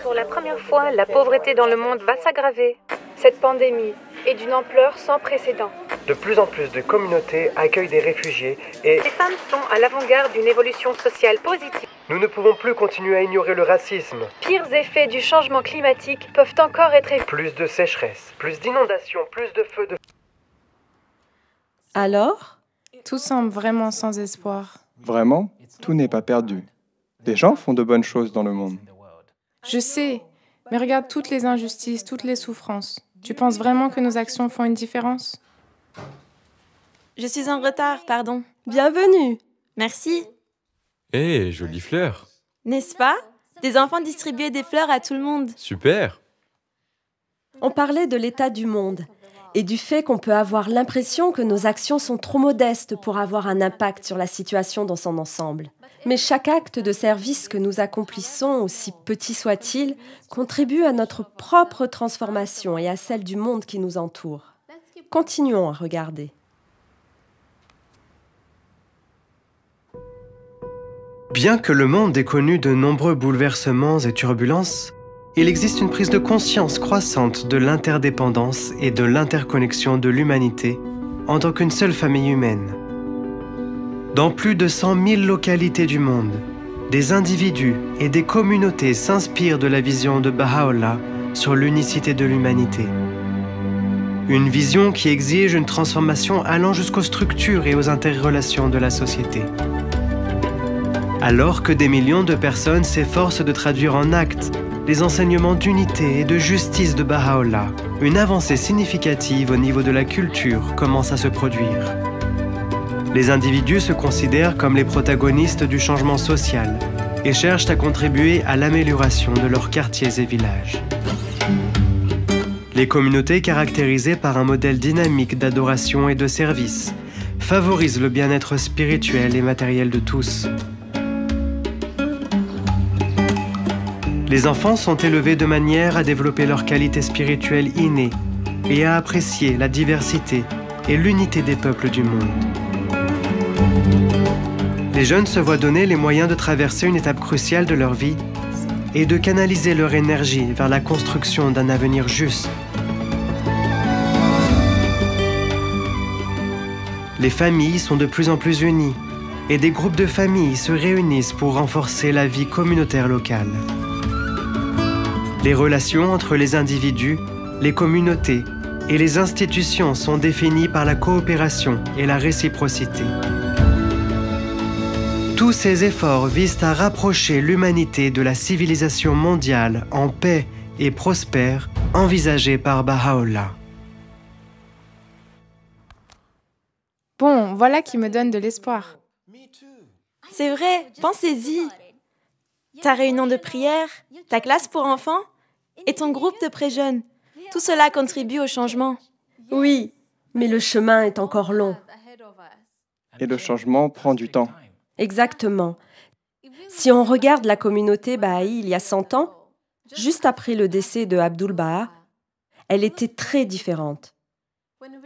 Pour la première fois, la pauvreté dans le monde va s'aggraver. Cette pandémie est d'une ampleur sans précédent. De plus en plus de communautés accueillent des réfugiés et Les femmes sont à l'avant-garde d'une évolution sociale positive. nous ne pouvons plus continuer à ignorer le racisme. Pires effets du changement climatique peuvent encore être évités. Plus de sécheresse, plus d'inondations, plus de feux de... Alors, Tout semble vraiment sans espoir. Vraiment, tout n'est pas perdu. Des gens font de bonnes choses dans le monde. Je sais, mais regarde toutes les injustices, toutes les souffrances. Tu penses vraiment que nos actions font une différence? Je suis en retard, pardon. bienvenue. Merci. Hé, jolie fleur. N'est-ce pas? Des enfants distribuaient des fleurs à tout le monde. Super. On parlait de l'état du monde et du fait qu'on peut avoir l'impression que nos actions sont trop modestes pour avoir un impact sur la situation dans son ensemble. Mais chaque acte de service que nous accomplissons, aussi petit soit-il, contribue à notre propre transformation et à celle du monde qui nous entoure. Continuons à regarder. Bien que le monde ait connu de nombreux bouleversements et turbulences, il existe une prise de conscience croissante de l'interdépendance et de l'interconnexion de l'humanité en tant qu'une seule famille humaine. Dans plus de 100 000 localités du monde, des individus et des communautés s'inspirent de la vision de Baha'u'llah sur l'unicité de l'humanité. Une vision qui exige une transformation allant jusqu'aux structures et aux interrelations de la société. Alors que des millions de personnes s'efforcent de traduire en actes les enseignements d'unité et de justice de Baha'u'llah, une avancée significative au niveau de la culture commence à se produire. Les individus se considèrent comme les protagonistes du changement social et cherchent à contribuer à l'amélioration de leurs quartiers et villages. Les communautés caractérisées par un modèle dynamique d'adoration et de service favorisent le bien-être spirituel et matériel de tous. Les enfants sont élevés de manière à développer leurs qualités spirituelles innées et à apprécier la diversité et l'unité des peuples du monde. Les jeunes se voient donner les moyens de traverser une étape cruciale de leur vie et de canaliser leur énergie vers la construction d'un avenir juste. Les familles sont de plus en plus unies et des groupes de familles se réunissent pour renforcer la vie communautaire locale. Les relations entre les individus, les communautés et les institutions sont définies par la coopération et la réciprocité. Tous ces efforts visent à rapprocher l'humanité de la civilisation mondiale en paix et prospère envisagée par Baha'u'llah. Bon, voilà qui me donne de l'espoir. C'est vrai, pensez-y. Ta réunion de prière, ta classe pour enfants et ton groupe de pré-jeunes, tout cela contribue au changement. Oui, mais le chemin est encore long. Et le changement prend du temps. Exactement. Si on regarde la communauté Baha'i il y a 100 ans, juste après le décès de Abdul-Baha, elle était très différente.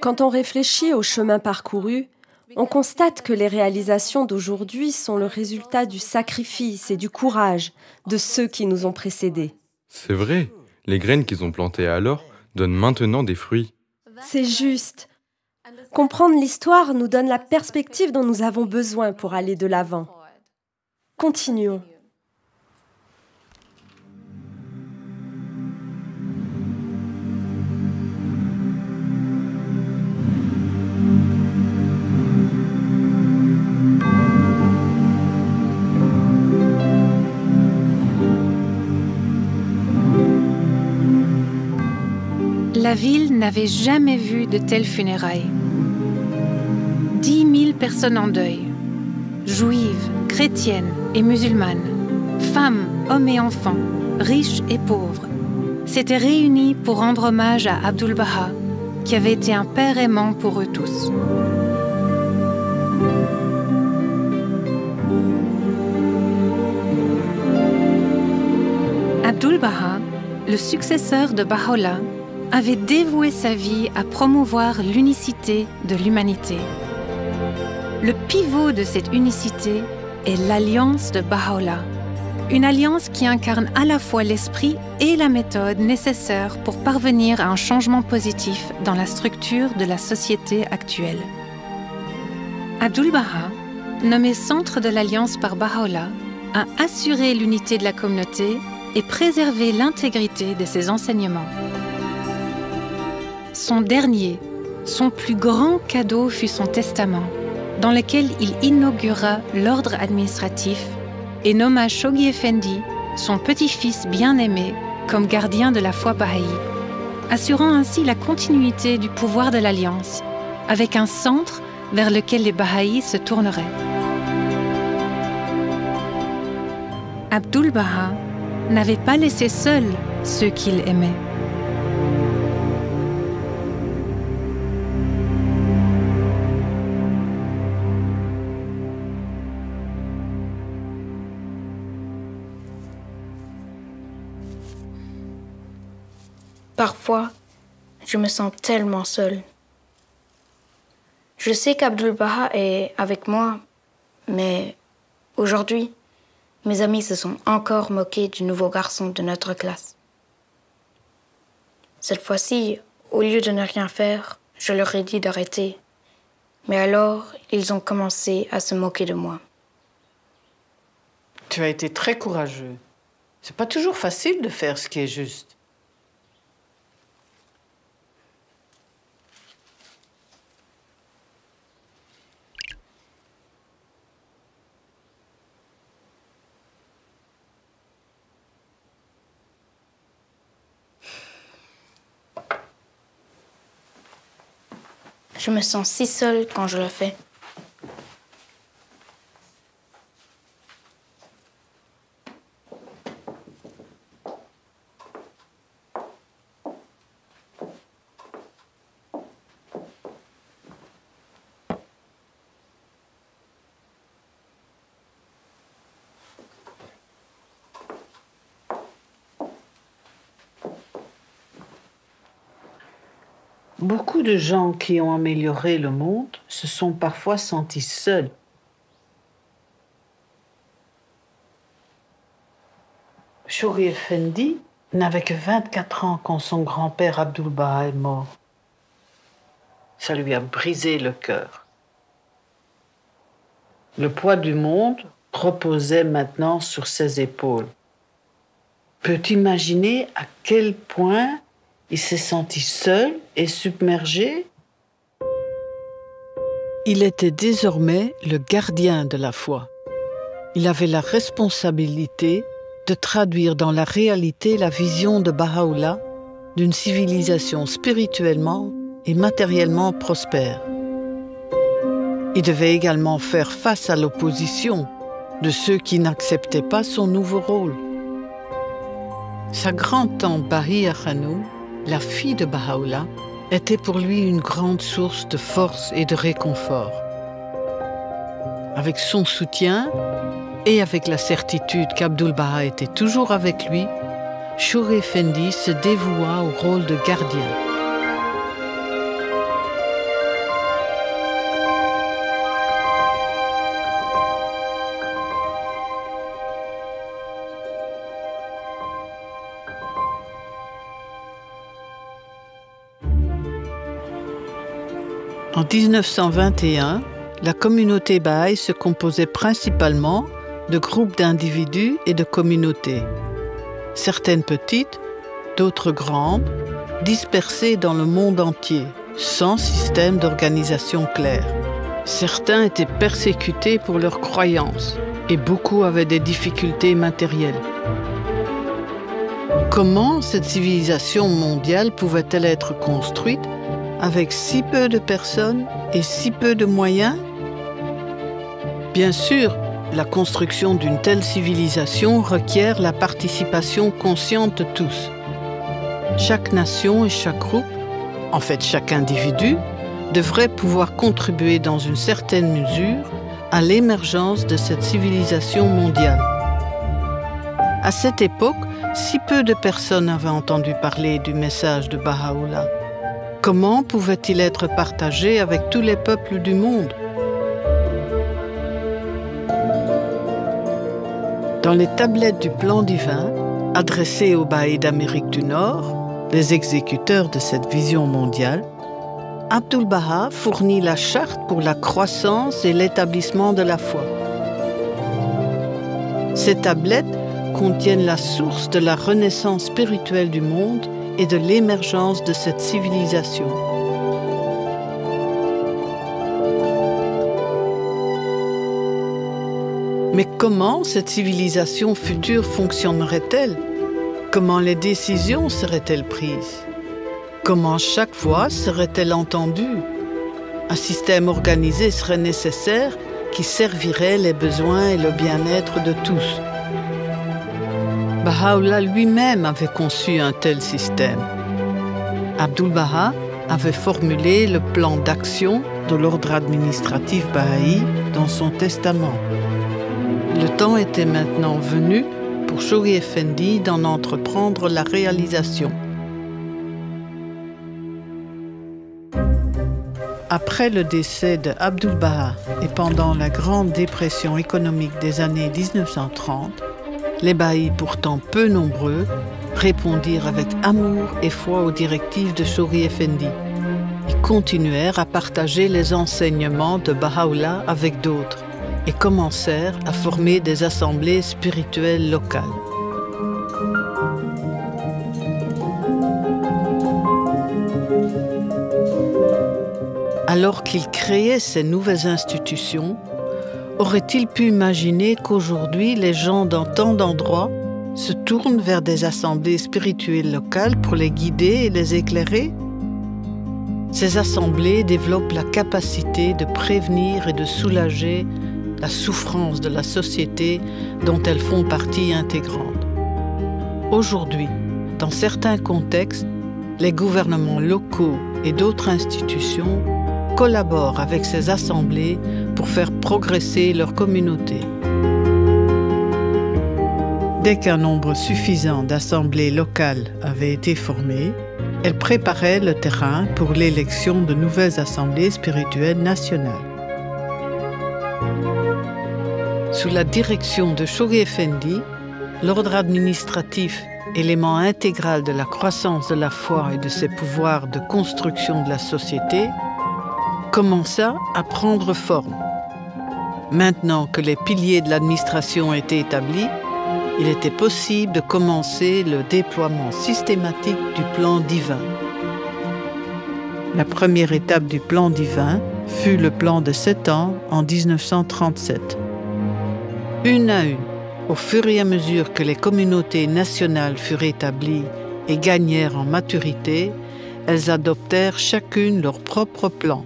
Quand on réfléchit au chemin parcouru, on constate que les réalisations d'aujourd'hui sont le résultat du sacrifice et du courage de ceux qui nous ont précédés. C'est vrai, les graines qu'ils ont plantées alors donnent maintenant des fruits. C'est juste. Comprendre l'histoire nous donne la perspective dont nous avons besoin pour aller de l'avant. Continuons. La ville n'avait jamais vu de telles funérailles. 10 000 personnes en deuil, juives, chrétiennes et musulmanes, femmes, hommes et enfants, riches et pauvres, s'étaient réunis pour rendre hommage à Abdul-Baha, qui avait été un père aimant pour eux tous. Abdul-Baha, le successeur de Baha'u'llah, avait dévoué sa vie à promouvoir l'unicité de l'humanité. Le pivot de cette unicité est l'alliance de Baha'u'llah, Une alliance qui incarne à la fois l'esprit et la méthode nécessaires pour parvenir à un changement positif dans la structure de la société actuelle. Abdu'l-Baha, nommé centre de l'Alliance par Baha'u'llah, a assuré l'unité de la communauté et préservé l'intégrité de ses enseignements. Son dernier, son plus grand cadeau fut son testament, dans lequel il inaugura l'ordre administratif et nomma Shoghi Effendi, son petit-fils bien-aimé, comme gardien de la foi bahaï, assurant ainsi la continuité du pouvoir de l'Alliance, avec un centre vers lequel les Bahaïs se tourneraient. Abdu'l-Baha n'avait pas laissé seuls ceux qu'il aimait. Parfois, je me sens tellement seule. Je sais qu'Abdu'l-Baha est avec moi, mais aujourd'hui, mes amis se sont encore moqués du nouveau garçon de notre classe. Cette fois-ci, au lieu de ne rien faire, je leur ai dit d'arrêter. Mais alors, ils ont commencé à se moquer de moi. Tu as été très courageux. C'est pas toujours facile de faire ce qui est juste. Je me sens si seule quand je le fais. Beaucoup de gens qui ont amélioré le monde se sont parfois sentis seuls. Shoghi Effendi n'avait que 24 ans quand son grand-père Abdu'l-Baha est mort. Ça lui a brisé le cœur. Le poids du monde reposait maintenant sur ses épaules. Peux-tu imaginer à quel point il s'est senti seul et submergé? Il était désormais le gardien de la foi. Il avait la responsabilité de traduire dans la réalité la vision de Baha'u'llah d'une civilisation spirituellement et matériellement prospère. Il devait également faire face à l'opposition de ceux qui n'acceptaient pas son nouveau rôle. Sa grand-tante Bahia Khanum, la fille de Baha'u'llah, était pour lui une grande source de force et de réconfort. Avec son soutien et avec la certitude qu'Abdu'l-Baha était toujours avec lui, Shoghi Effendi se dévoua au rôle de gardien. En 1921, la communauté bahaï se composait principalement de groupes d'individus et de communautés. Certaines petites, d'autres grandes, dispersées dans le monde entier, sans système d'organisation clair. Certains étaient persécutés pour leurs croyances et beaucoup avaient des difficultés matérielles. Comment cette civilisation mondiale pouvait-elle être construite avec si peu de personnes et si peu de moyens? Bien sûr, la construction d'une telle civilisation requiert la participation consciente de tous. Chaque nation et chaque groupe, en fait chaque individu, devrait pouvoir contribuer dans une certaine mesure à l'émergence de cette civilisation mondiale. À cette époque, si peu de personnes avaient entendu parler du message de Baha'u'llah. Comment pouvait-il être partagé avec tous les peuples du monde? Dans les tablettes du plan divin, adressées aux Baha'is d'Amérique du Nord, les exécuteurs de cette vision mondiale, Abdu'l-Baha fournit la charte pour la croissance et l'établissement de la foi. Ces tablettes contiennent la source de la renaissance spirituelle du monde et de l'émergence de cette civilisation. Mais comment cette civilisation future fonctionnerait-elle? Comment les décisions seraient-elles prises? Comment chaque voix serait-elle entendue? Un système organisé serait nécessaire qui servirait les besoins et le bien-être de tous. Baha'u'llah lui-même avait conçu un tel système. Abdu'l-Baha avait formulé le plan d'action de l'ordre administratif Baha'i dans son testament. Le temps était maintenant venu pour Shoghi Effendi d'en entreprendre la réalisation. Après le décès de Abdu'l-Baha et pendant la grande dépression économique des années 1930, les Baha'is, pourtant peu nombreux, répondirent avec amour et foi aux directives de Shoghi Effendi. Ils continuèrent à partager les enseignements de Baha'u'llah avec d'autres et commencèrent à former des assemblées spirituelles locales. Alors qu'ils créaient ces nouvelles institutions, aurait-il pu imaginer qu'aujourd'hui les gens dans tant d'endroits se tournent vers des assemblées spirituelles locales pour les guider et les éclairer? Ces assemblées développent la capacité de prévenir et de soulager la souffrance de la société dont elles font partie intégrante. Aujourd'hui, dans certains contextes, les gouvernements locaux et d'autres institutions collaborent avec ces assemblées pour faire progresser leur communauté. Dès qu'un nombre suffisant d'assemblées locales avait été formé, elles préparaient le terrain pour l'élection de nouvelles assemblées spirituelles nationales. Sous la direction de Shoghi Effendi, l'ordre administratif, élément intégral de la croissance de la foi et de ses pouvoirs de construction de la société, commença à prendre forme. Maintenant que les piliers de l'administration étaient établis, il était possible de commencer le déploiement systématique du plan divin. La première étape du plan divin fut le plan de 7 ans en 1937. Une à une, au fur et à mesure que les communautés nationales furent établies et gagnèrent en maturité, elles adoptèrent chacune leur propre plan.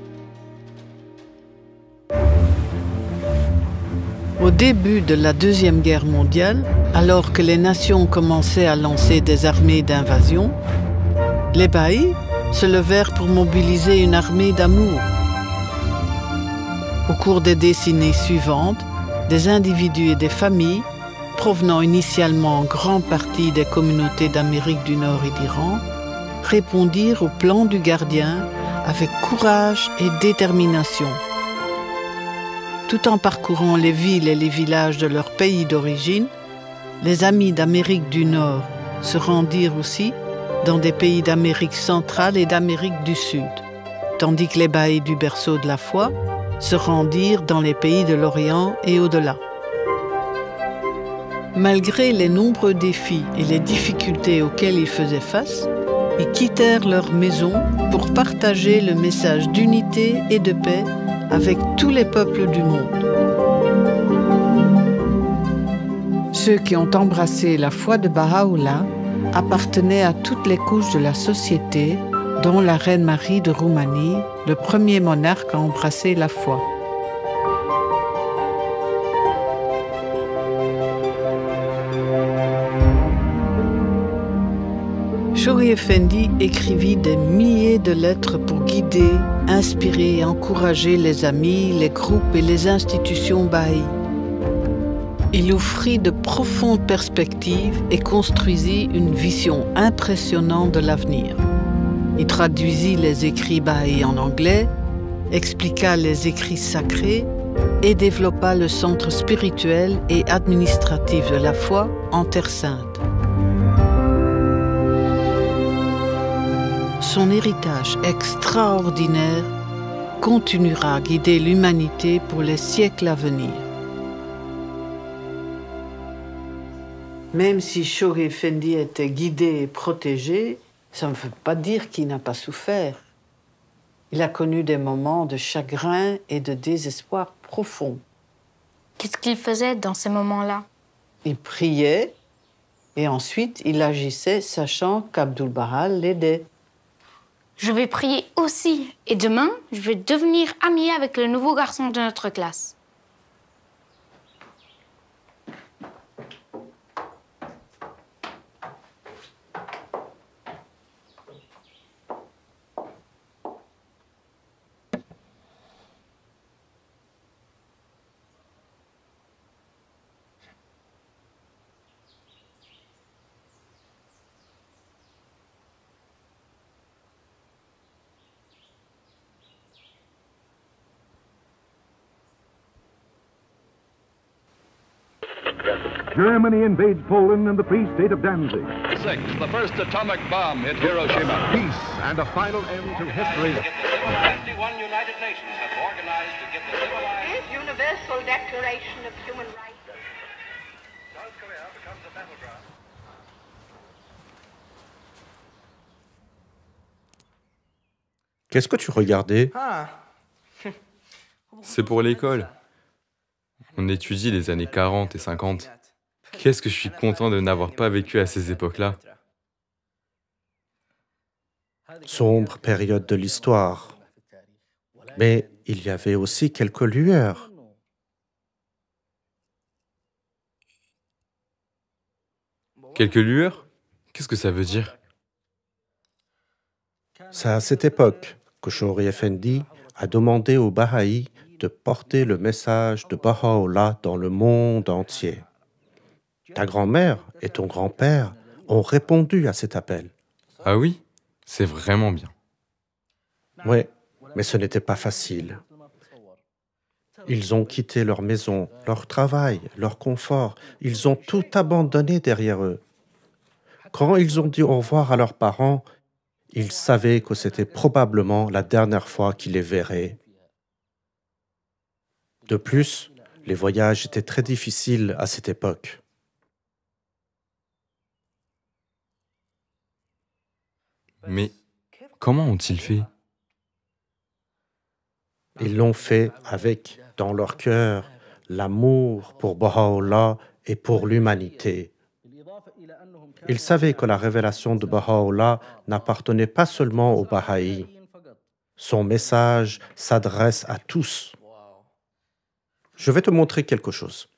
Au début de la Deuxième Guerre mondiale, alors que les nations commençaient à lancer des armées d'invasion, les Baha'is se levèrent pour mobiliser une armée d'amour. Au cours des décennies suivantes, des individus et des familles, provenant initialement en grande partie des communautés d'Amérique du Nord et d'Iran, répondirent au plan du gardien avec courage et détermination. Tout en parcourant les villes et les villages de leur pays d'origine, les amis d'Amérique du Nord se rendirent aussi dans des pays d'Amérique centrale et d'Amérique du Sud, tandis que les Baha'is du berceau de la foi se rendirent dans les pays de l'Orient et au-delà. Malgré les nombreux défis et les difficultés auxquels ils faisaient face, ils quittèrent leur maison pour partager le message d'unité et de paix avec tous les peuples du monde. Ceux qui ont embrassé la foi de Baha'u'llah appartenaient à toutes les couches de la société, dont la reine Marie de Roumanie, le premier monarque à embrasser la foi. Shoghi Effendi écrivit des milliers de lettres pour guider, inspirer et encourager les amis, les groupes et les institutions Baha'i. Il offrit de profondes perspectives et construisit une vision impressionnante de l'avenir. Il traduisit les écrits Baha'i en anglais, expliqua les écrits sacrés, et développa le centre spirituel et administratif de la foi en Terre Sainte. Son héritage extraordinaire continuera à guider l'humanité pour les siècles à venir. Même si Shoghi Effendi était guidé et protégé, ça ne veut pas dire qu'il n'a pas souffert. Il a connu des moments de chagrin et de désespoir profond. Qu'est-ce qu'il faisait dans ces moments-là? Il priait et ensuite il agissait sachant qu'Abdu'l-Baha l'aidait. Je vais prier aussi. Et demain, je vais devenir amie avec le nouveau garçon de notre classe. Germany invades Poland and the free state of Danzig. 6. The first atomic bomb hit Hiroshima. Peace and a final end to history. 51 United Nations have organized to give the civilized Universal Declaration of Human Rights. South Korea becomes a battleground. Qu'est-ce que tu regardais? C'est pour l'école. On étudie les années 40 et 50. Qu'est-ce que je suis content de n'avoir pas vécu à ces époques-là. Sombre période de l'histoire. Mais il y avait aussi quelques lueurs. Quelques lueurs? Qu'est-ce que ça veut dire? C'est à cette époque que Shoghi Effendi a demandé aux Baha'i de porter le message de Baha'u'llah dans le monde entier. Ta grand-mère et ton grand-père ont répondu à cet appel. Ah oui? C'est vraiment bien. Oui, mais ce n'était pas facile. Ils ont quitté leur maison, leur travail, leur confort. Ils ont tout abandonné derrière eux. Quand ils ont dit au revoir à leurs parents, ils savaient que c'était probablement la dernière fois qu'ils les verraient. De plus, les voyages étaient très difficiles à cette époque. Mais comment ont-ils fait? Ils l'ont fait avec, dans leur cœur, l'amour pour Baha'u'llah et pour l'humanité. Ils savaient que la révélation de Baha'u'llah n'appartenait pas seulement aux Baha'i. Son message s'adresse à tous. Je vais te montrer quelque chose.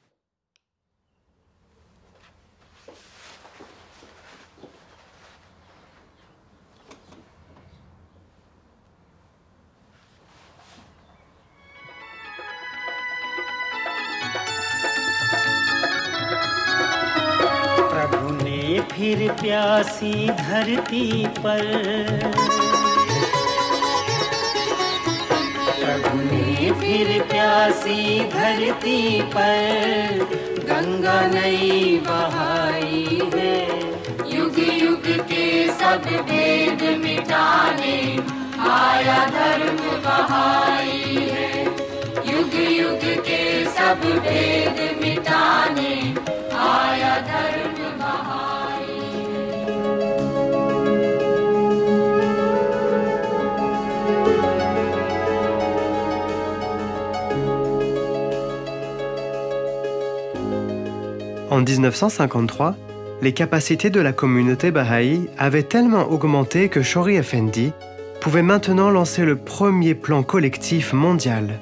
प्रभु ने फिर प्यासी धरती पर प्रभु ने फिर प्यासी धरती पर गंगा नई बहाई है युग युग के सब भेद मिटाने आया धर्म बहाई है युग युग के सब भेद मिटाने आया धर्म बहाई En 1953, les capacités de la communauté baha'i avaient tellement augmenté que Shoghi Effendi pouvait maintenant lancer le premier plan collectif mondial.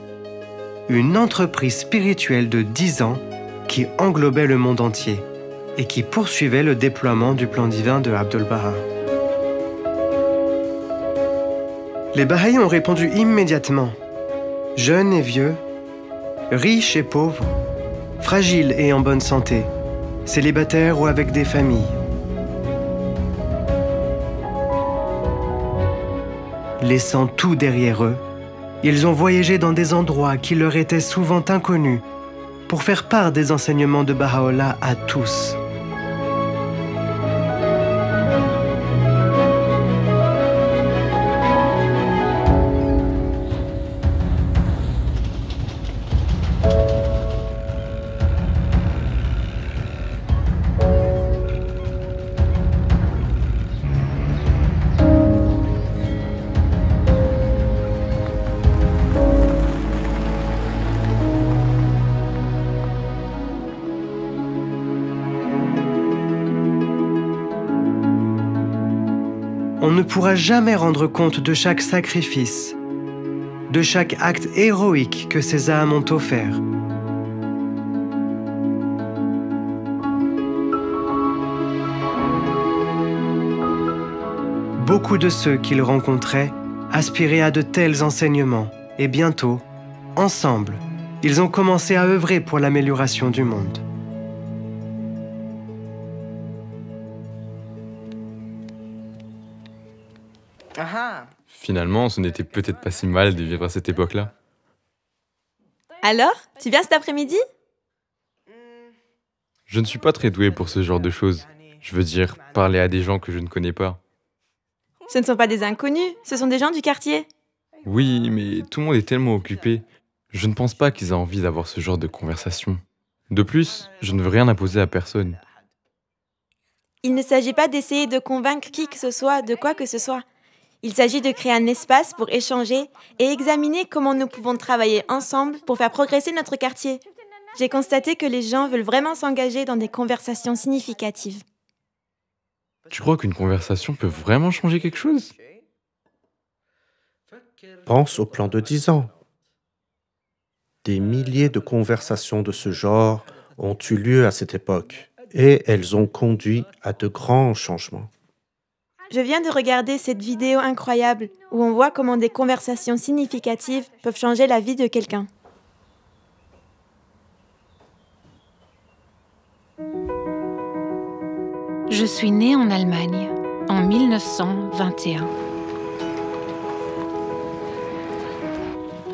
Une entreprise spirituelle de 10 ans qui englobait le monde entier et qui poursuivait le déploiement du plan divin de Abdu'l-Baha. Les Baha'i ont répondu immédiatement, jeunes et vieux, riches et pauvres, fragiles et en bonne santé, célibataires ou avec des familles. Laissant tout derrière eux, Ils ont voyagé dans des endroits qui leur étaient souvent inconnus pour faire part des enseignements de Baha'u'llah à tous. On ne pourra jamais rendre compte de chaque sacrifice, de chaque acte héroïque que ces âmes ont offert. Beaucoup de ceux qu'ils rencontraient aspiraient à de tels enseignements, et bientôt, ensemble, ils ont commencé à œuvrer pour l'amélioration du monde. Finalement, ce n'était peut-être pas si mal de vivre à cette époque-là. Alors, tu viens cet après-midi? Je ne suis pas très doué pour ce genre de choses. Je veux dire, parler à des gens que je ne connais pas. Ce ne sont pas des inconnus, ce sont des gens du quartier. Oui, mais tout le monde est tellement occupé. Je ne pense pas qu'ils aient envie d'avoir ce genre de conversation. De plus, je ne veux rien imposer à personne. Il ne s'agit pas d'essayer de convaincre qui que ce soit de quoi que ce soit. Il s'agit de créer un espace pour échanger et examiner comment nous pouvons travailler ensemble pour faire progresser notre quartier. J'ai constaté que les gens veulent vraiment s'engager dans des conversations significatives. Tu crois qu'une conversation peut vraiment changer quelque chose? Pense au plan de 10 ans. Des milliers de conversations de ce genre ont eu lieu à cette époque et elles ont conduit à de grands changements. Je viens de regarder cette vidéo incroyable où on voit comment des conversations significatives peuvent changer la vie de quelqu'un. Je suis née en Allemagne en 1921.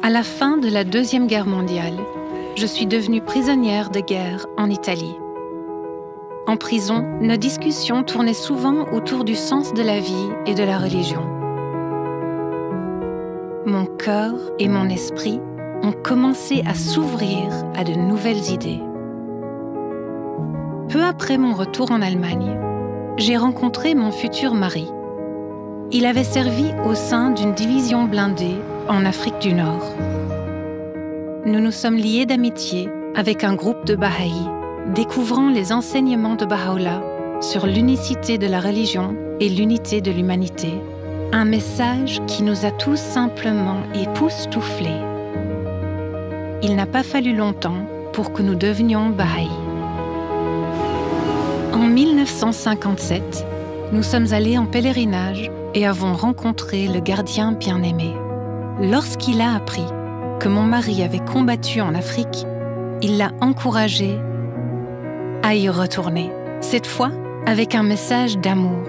À la fin de la Deuxième Guerre mondiale, je suis devenue prisonnière de guerre en Italie. En prison, nos discussions tournaient souvent autour du sens de la vie et de la religion. Mon cœur et mon esprit ont commencé à s'ouvrir à de nouvelles idées. Peu après mon retour en Allemagne, j'ai rencontré mon futur mari. Il avait servi au sein d'une division blindée en Afrique du Nord. Nous nous sommes liés d'amitié avec un groupe de Baha'i, découvrant les enseignements de Baha'u'llah sur l'unicité de la religion et l'unité de l'humanité, un message qui nous a tous simplement époustouflés. Il n'a pas fallu longtemps pour que nous devenions Baha'i. En 1957, nous sommes allés en pèlerinage et avons rencontré le gardien bien-aimé. Lorsqu'il a appris que mon mari avait combattu en Afrique, il l'a encouragé à y retourner, cette fois avec un message d'amour.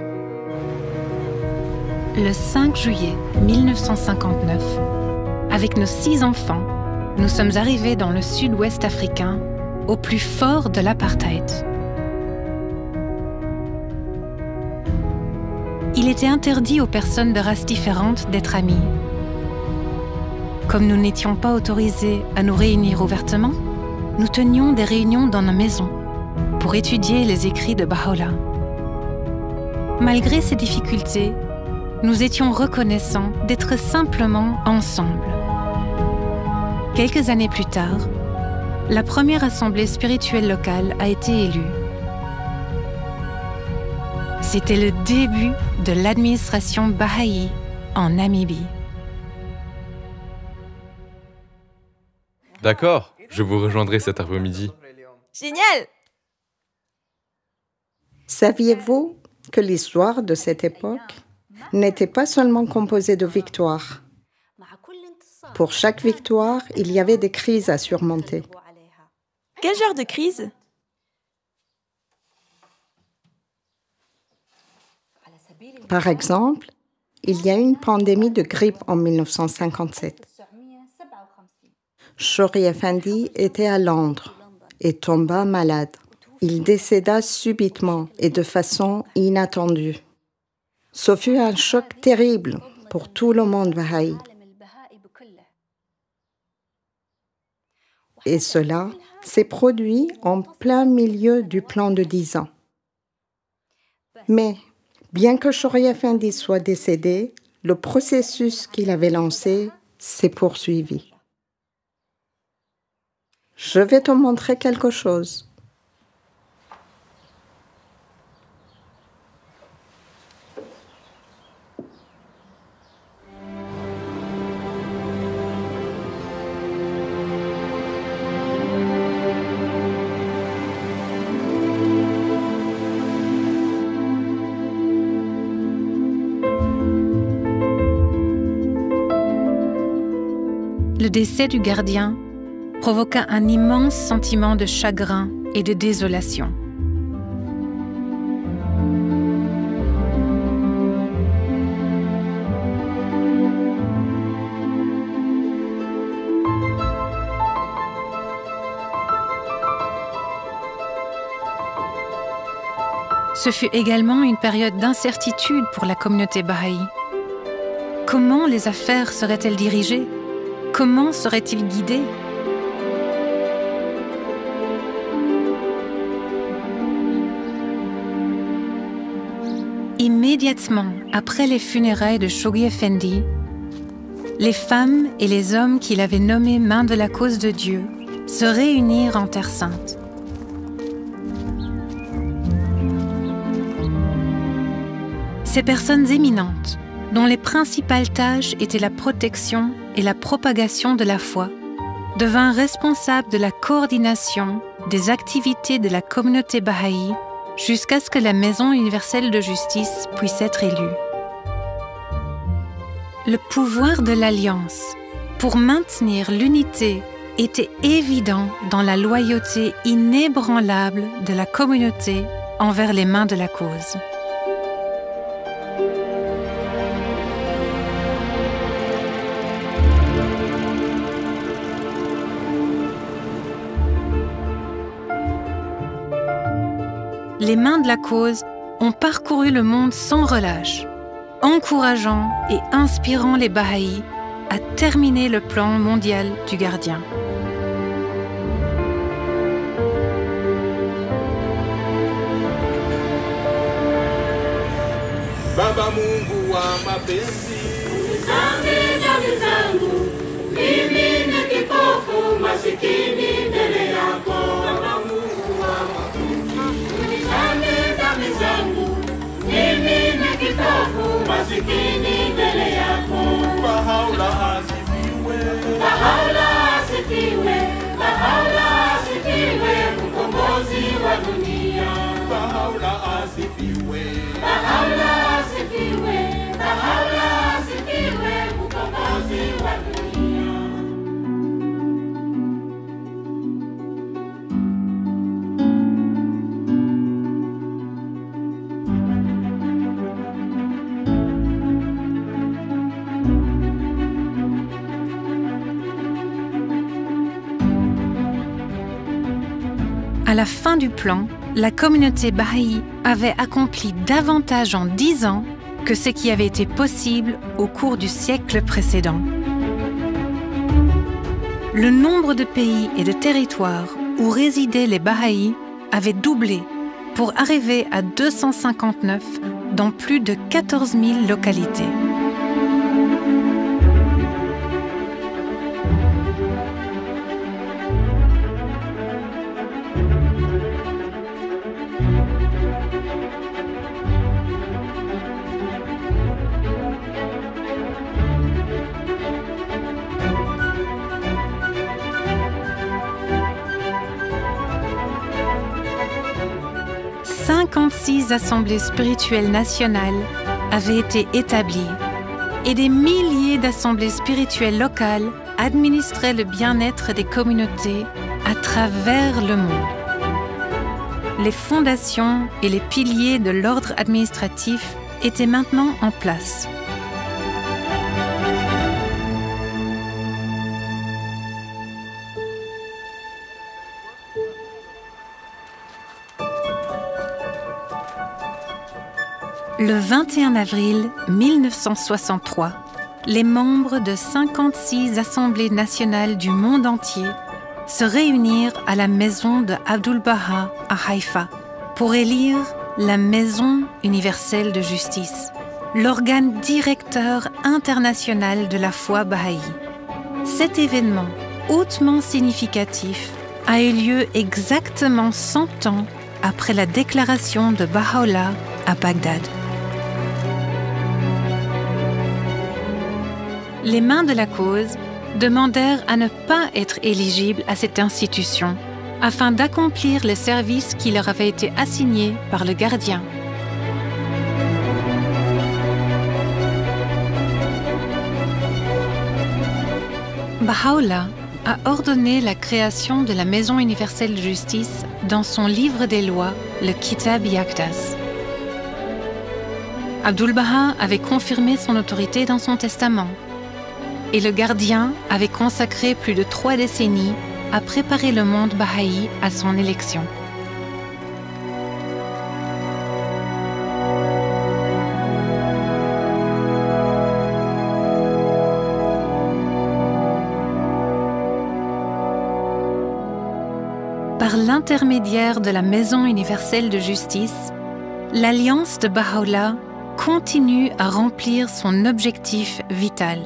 Le 5 juillet 1959, avec nos 6 enfants, nous sommes arrivés dans le sud-ouest africain, au plus fort de l'apartheid. Il était interdit aux personnes de races différentes d'être amies. Comme nous n'étions pas autorisés à nous réunir ouvertement, nous tenions des réunions dans nos maisons pour étudier les écrits de Baha'u'llah. Malgré ces difficultés, nous étions reconnaissants d'être simplement ensemble. Quelques années plus tard, la première assemblée spirituelle locale a été élue. C'était le début de l'administration Baha'i en Namibie. D'accord, je vous rejoindrai cet après-midi. Génial! Saviez-vous que l'histoire de cette époque n'était pas seulement composée de victoires? Pour chaque victoire, il y avait des crises à surmonter. Quel genre de crise? Par exemple, il y a eu une pandémie de grippe en 1957. Shoghi Effendi était à Londres et tomba malade. Il décéda subitement et de façon inattendue. Ce fut un choc terrible pour tout le monde bahaï. Et cela s'est produit en plein milieu du plan de 10 ans. Mais, bien que Shoghi Effendi soit décédé, le processus qu'il avait lancé s'est poursuivi. Je vais te montrer quelque chose. Le décès du gardien provoqua un immense sentiment de chagrin et de désolation. Ce fut également une période d'incertitude pour la communauté bahaï. Comment les affaires seraient-elles dirigées? Comment serait-il guidé? Immédiatement après les funérailles de Shoghi Effendi, les femmes et les hommes qu'il avait nommés mains de la cause de Dieu se réunirent en Terre Sainte. Ces personnes éminentes, dont les principales tâches étaient la protection et la propagation de la foi, devinrent responsables de la coordination des activités de la communauté bahaï jusqu'à ce que la Maison universelle de justice puisse être élue. Le pouvoir de l'Alliance pour maintenir l'unité était évident dans la loyauté inébranlable de la communauté envers les mains de la cause. Les mains de la cause ont parcouru le monde sans relâche, encourageant et inspirant les Bahaïs à terminer le plan mondial du gardien. Baba Mungu wa mapenzi, unisamehe dhambi zangu, mimi ni kipofu masikini mbele yako. Baba Mungu wa mapenzi, unisamehe dhambi zangu, mimi ni kipofu masikini mbele yako. Bahaula asifiwe, Bahaula asifiwe, Bahaula asifiwe, mkombozi wa dunia. Bahaula asifiwe, Bahaula asifiwe, Bahaula asifiwe, mkombozi wa dunia. À la fin du plan, la communauté bahaï avait accompli davantage en 10 ans que ce qui avait été possible au cours du siècle précédent. Le nombre de pays et de territoires où résidaient les Bahaïs avait doublé pour arriver à 259 dans plus de 14 000 localités. « 56 assemblées spirituelles nationales avaient été établies et des milliers d'assemblées spirituelles locales administraient le bien-être des communautés à travers le monde. Les fondations et les piliers de l'ordre administratif étaient maintenant en place. Le 21 avril 1963, les membres de 56 assemblées nationales du monde entier se réunirent à la maison de Abdu'l-Baha à Haïfa pour élire la Maison universelle de justice, l'organe directeur international de la foi bahaï. Cet événement hautement significatif a eu lieu exactement 100 ans après la déclaration de Baha'u'llah à Bagdad. Les mains de la cause demandèrent à ne pas être éligibles à cette institution afin d'accomplir les services qui leur avaient été assignés par le gardien. Baha'u'llah a ordonné la création de la Maison universelle de justice dans son livre des lois, le Kitab Yaqdas. Abdu'l-Baha avait confirmé son autorité dans son testament et le gardien avait consacré plus de 3 décennies à préparer le monde bahaï à son élection. Par l'intermédiaire de la Maison universelle de justice, l'Alliance de Baha'u'llah continue à remplir son objectif vital.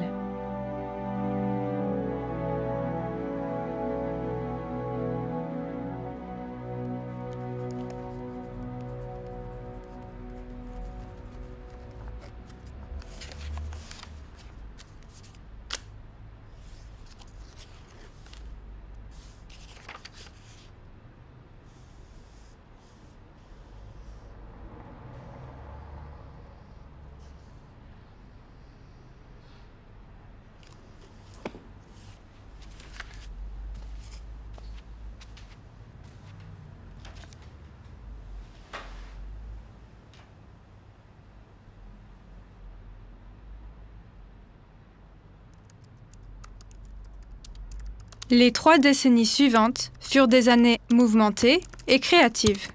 Les 3 décennies suivantes furent des années mouvementées et créatives.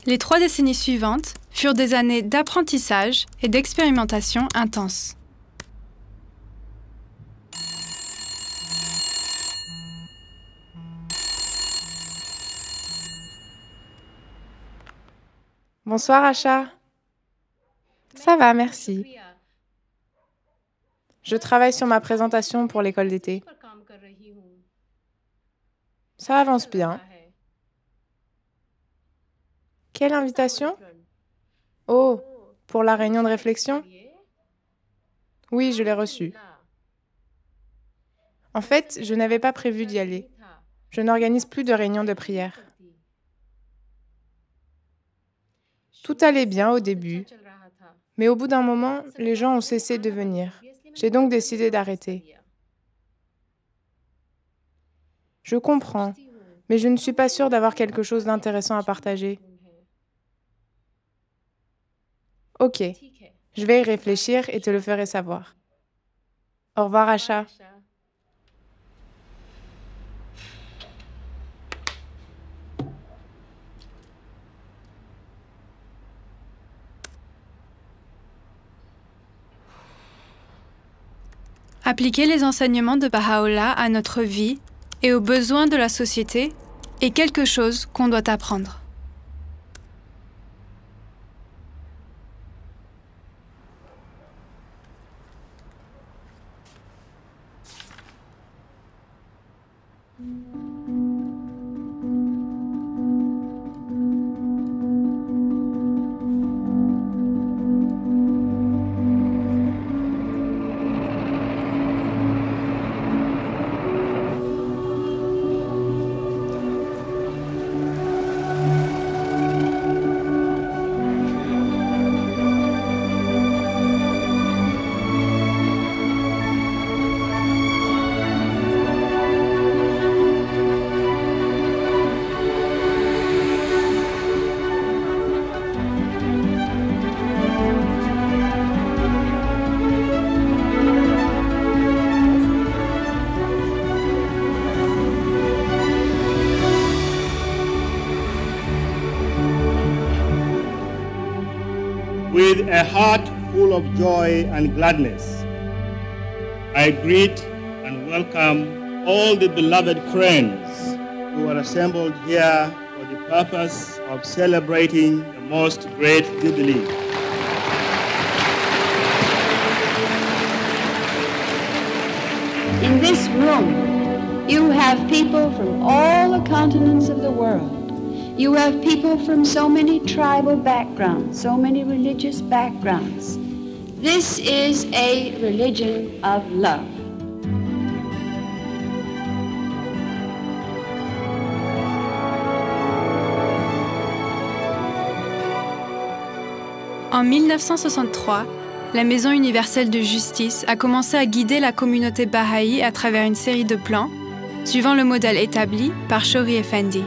Les 3 décennies suivantes furent des années d'apprentissage et d'expérimentation intense. Bonsoir, Acha. Ça va, merci. Je travaille sur ma présentation pour l'école d'été. Ça avance bien. Quelle invitation? Oh, pour la réunion de réflexion? Oui, je l'ai reçue. En fait, je n'avais pas prévu d'y aller. Je n'organise plus de réunion de prière. Tout allait bien au début, mais au bout d'un moment, les gens ont cessé de venir. J'ai donc décidé d'arrêter. Je comprends, mais je ne suis pas sûre d'avoir quelque chose d'intéressant à partager. Ok, je vais y réfléchir et te le ferai savoir. Au revoir, Acha. Appliquer les enseignements de Baha'u'llah à notre vie et aux besoins de la société est quelque chose qu'on doit apprendre. a heart full of joy and gladness, I greet and welcome all the beloved friends who are assembled here for the purpose of celebrating the most great jubilee. In this room, you have people from all the continents of the world. You have people from so many tribal backgrounds, so many religious backgrounds. This is a religion of love. En 1963, la Maison universelle de justice a commencé à guider la communauté bahaï à travers une série de plans, suivant le modèle établi par Shoghi Effendi.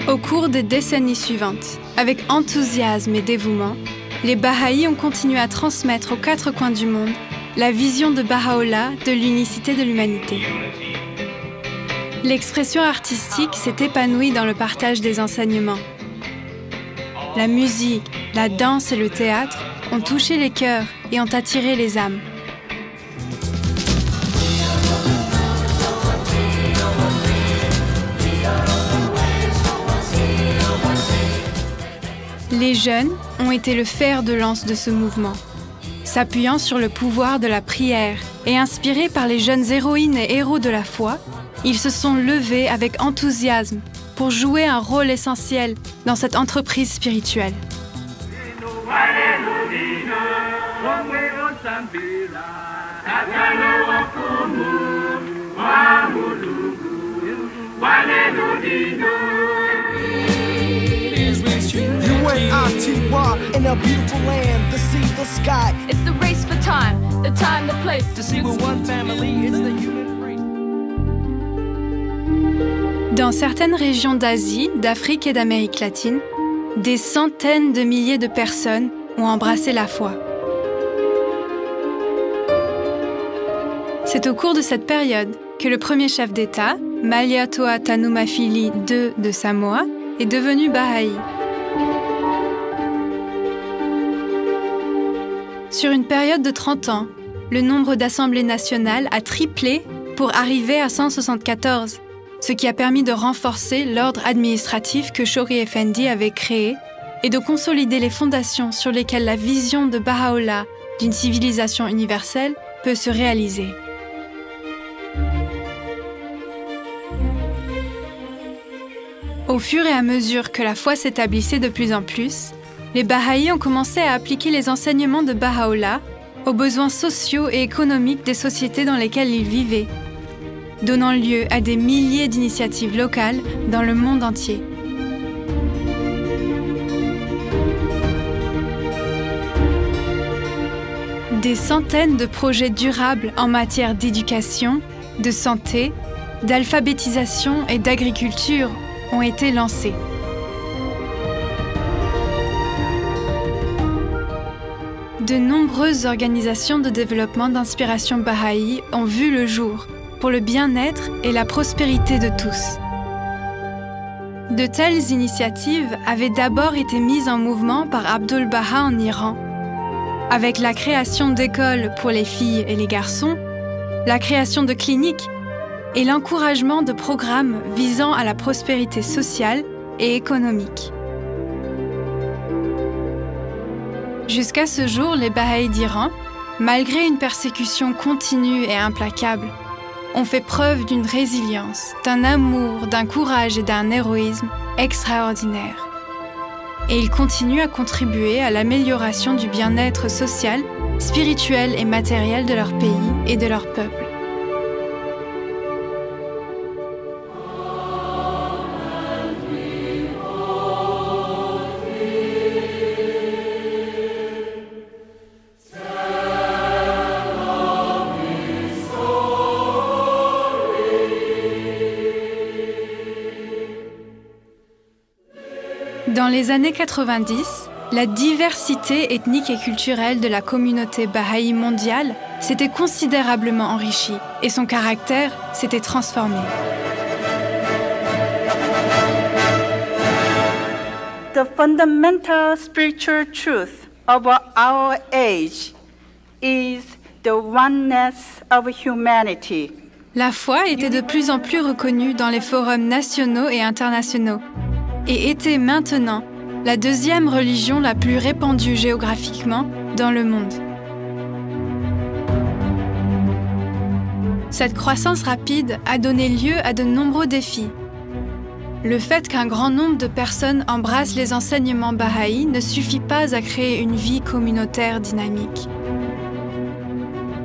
Au cours des décennies suivantes, avec enthousiasme et dévouement, les Bahaïs ont continué à transmettre aux quatre coins du monde la vision de Baha'u'llah de l'unicité de l'humanité. L'expression artistique s'est épanouie dans le partage des enseignements. La musique, la danse et le théâtre ont touché les cœurs et ont attiré les âmes. Les jeunes ont été le fer de lance de ce mouvement. S'appuyant sur le pouvoir de la prière et inspirés par les jeunes héroïnes et héros de la foi, ils se sont levés avec enthousiasme pour jouer un rôle essentiel dans cette entreprise spirituelle. In a beautiful land, to see the sky. It's the race for time, the place. To see we're one family, it's the human race. Dans certaines régions d'Asie, d'Afrique et d'Amérique latine, des centaines de milliers de personnes ont embrassé la foi. C'est au cours de cette période que le premier chef d'État, Malietoa Tanumafili II de Samoa, est devenu Baha'i. Sur une période de 30 ans, le nombre d'assemblées nationales a triplé pour arriver à 174, ce qui a permis de renforcer l'ordre administratif que Shoghi Effendi avait créé et de consolider les fondations sur lesquelles la vision de Baha'u'llah d'une civilisation universelle peut se réaliser. Au fur et à mesure que la foi s'établissait de plus en plus, les Bahaïs ont commencé à appliquer les enseignements de Baha'u'llah aux besoins sociaux et économiques des sociétés dans lesquelles ils vivaient, donnant lieu à des milliers d'initiatives locales dans le monde entier. Des centaines de projets durables en matière d'éducation, de santé, d'alphabétisation et d'agriculture ont été lancés. De nombreuses organisations de développement d'inspiration baha'i ont vu le jour pour le bien-être et la prospérité de tous. De telles initiatives avaient d'abord été mises en mouvement par Abdu'l-Baha en Iran, avec la création d'écoles pour les filles et les garçons, la création de cliniques et l'encouragement de programmes visant à la prospérité sociale et économique. Jusqu'à ce jour, les Bahaïs d'Iran, malgré une persécution continue et implacable, ont fait preuve d'une résilience, d'un amour, d'un courage et d'un héroïsme extraordinaires. Et ils continuent à contribuer à l'amélioration du bien-être social, spirituel et matériel de leur pays et de leur peuple. Dans les années 90, la diversité ethnique et culturelle de la communauté baha'i mondiale s'était considérablement enrichie et son caractère s'était transformé. The fundamental spiritual truth of our age is the oneness of humanity. La foi était de plus en plus reconnue dans les forums nationaux et internationaux et était maintenant la deuxième religion la plus répandue géographiquement dans le monde. Cette croissance rapide a donné lieu à de nombreux défis. Le fait qu'un grand nombre de personnes embrassent les enseignements baha'i ne suffit pas à créer une vie communautaire dynamique.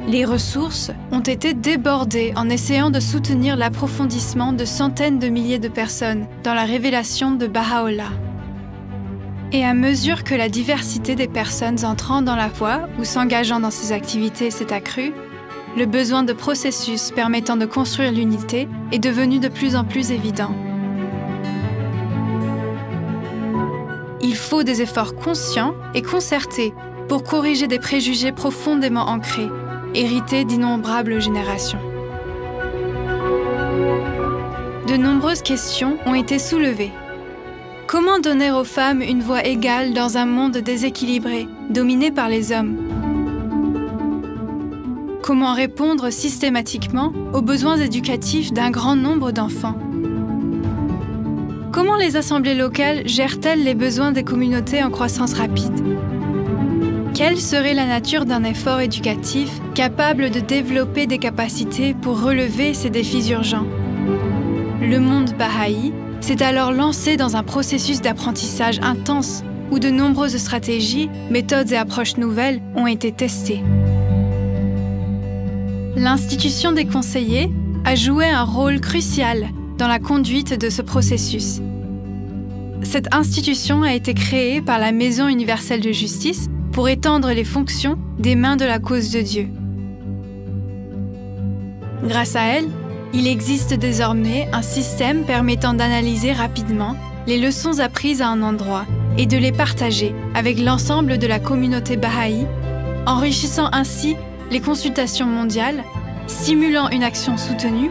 Les ressources ont été débordées en essayant de soutenir l'approfondissement de centaines de milliers de personnes dans la révélation de Baha'u'llah. Et à mesure que la diversité des personnes entrant dans la foi ou s'engageant dans ces activités s'est accrue, le besoin de processus permettant de construire l'unité est devenu de plus en plus évident. Il faut des efforts conscients et concertés pour corriger des préjugés profondément ancrés, hérités d'innombrables générations. De nombreuses questions ont été soulevées. Comment donner aux femmes une voix égale dans un monde déséquilibré, dominé par les hommes? Comment répondre systématiquement aux besoins éducatifs d'un grand nombre d'enfants? Comment les assemblées locales gèrent-elles les besoins des communautés en croissance rapide? Quelle serait la nature d'un effort éducatif capable de développer des capacités pour relever ces défis urgents? Le monde baha'i s'est alors lancé dans un processus d'apprentissage intense où de nombreuses stratégies, méthodes et approches nouvelles ont été testées. L'institution des conseillers a joué un rôle crucial dans la conduite de ce processus. Cette institution a été créée par la Maison universelle de justice pour étendre les fonctions des mains de la cause de Dieu. Grâce à elle, il existe désormais un système permettant d'analyser rapidement les leçons apprises à un endroit et de les partager avec l'ensemble de la communauté baha'i, enrichissant ainsi les consultations mondiales, stimulant une action soutenue,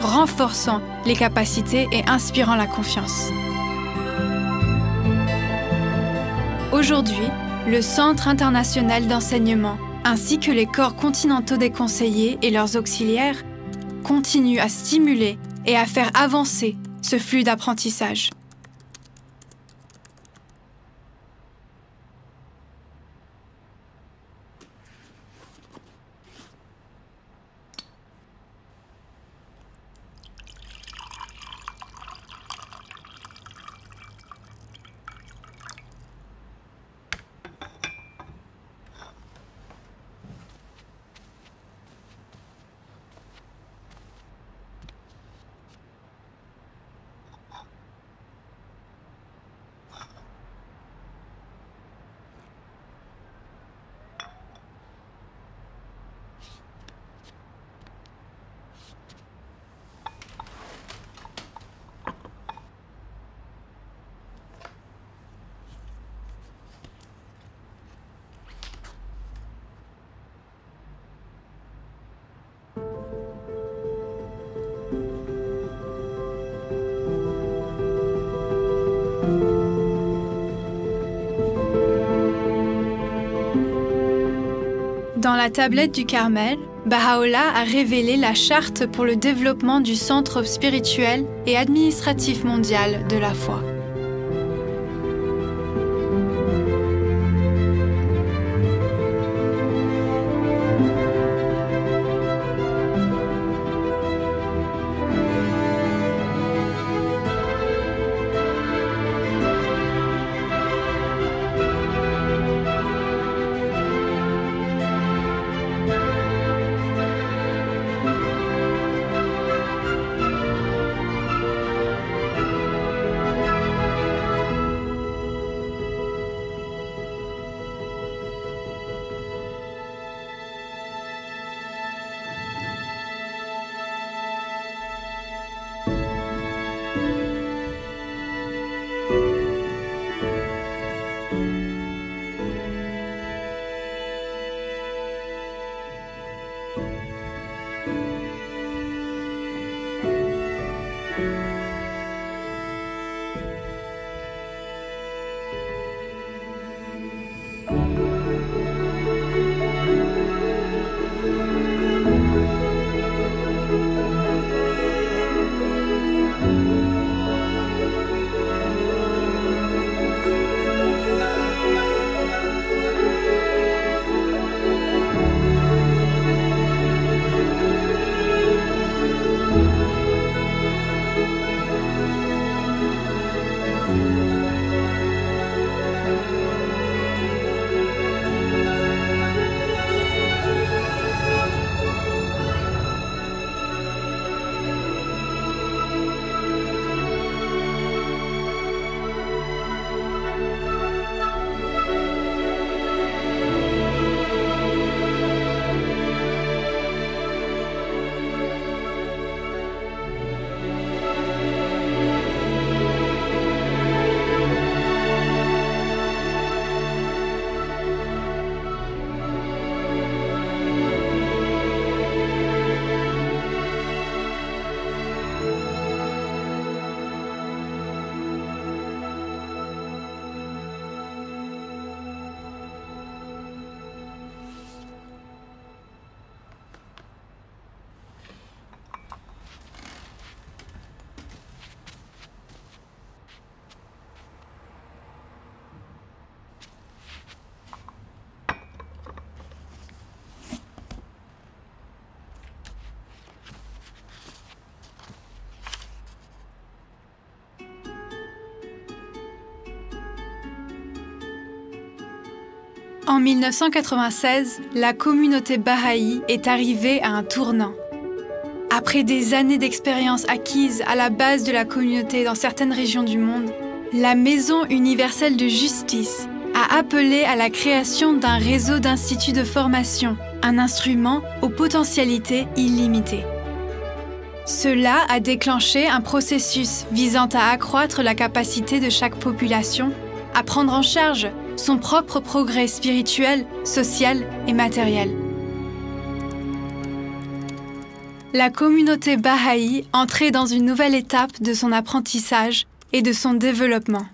renforçant les capacités et inspirant la confiance. Aujourd'hui, le Centre international d'enseignement, ainsi que les corps continentaux des conseillers et leurs auxiliaires, continuent à stimuler et à faire avancer ce flux d'apprentissage. Dans la tablette du Carmel, Baha'u'llah a révélé la charte pour le développement du centre spirituel et administratif mondial de la foi. En 1996, la communauté bahaï est arrivée à un tournant. Après des années d'expérience acquises à la base de la communauté dans certaines régions du monde, la Maison universelle de justice a appelé à la création d'un réseau d'instituts de formation, un instrument aux potentialités illimitées. Cela a déclenché un processus visant à accroître la capacité de chaque population à prendre en charge son propre progrès spirituel, social et matériel. La communauté bahaï entrait dans une nouvelle étape de son apprentissage et de son développement.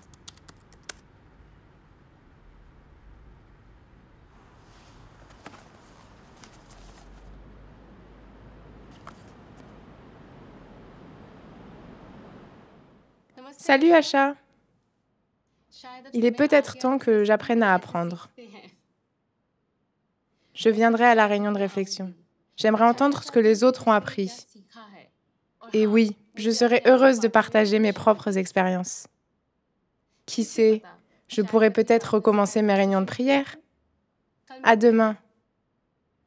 Salut Asha. Il est peut-être temps que j'apprenne à apprendre. Je viendrai à la réunion de réflexion. J'aimerais entendre ce que les autres ont appris. Et oui, je serai heureuse de partager mes propres expériences. Qui sait, je pourrais peut-être recommencer mes réunions de prière. À demain.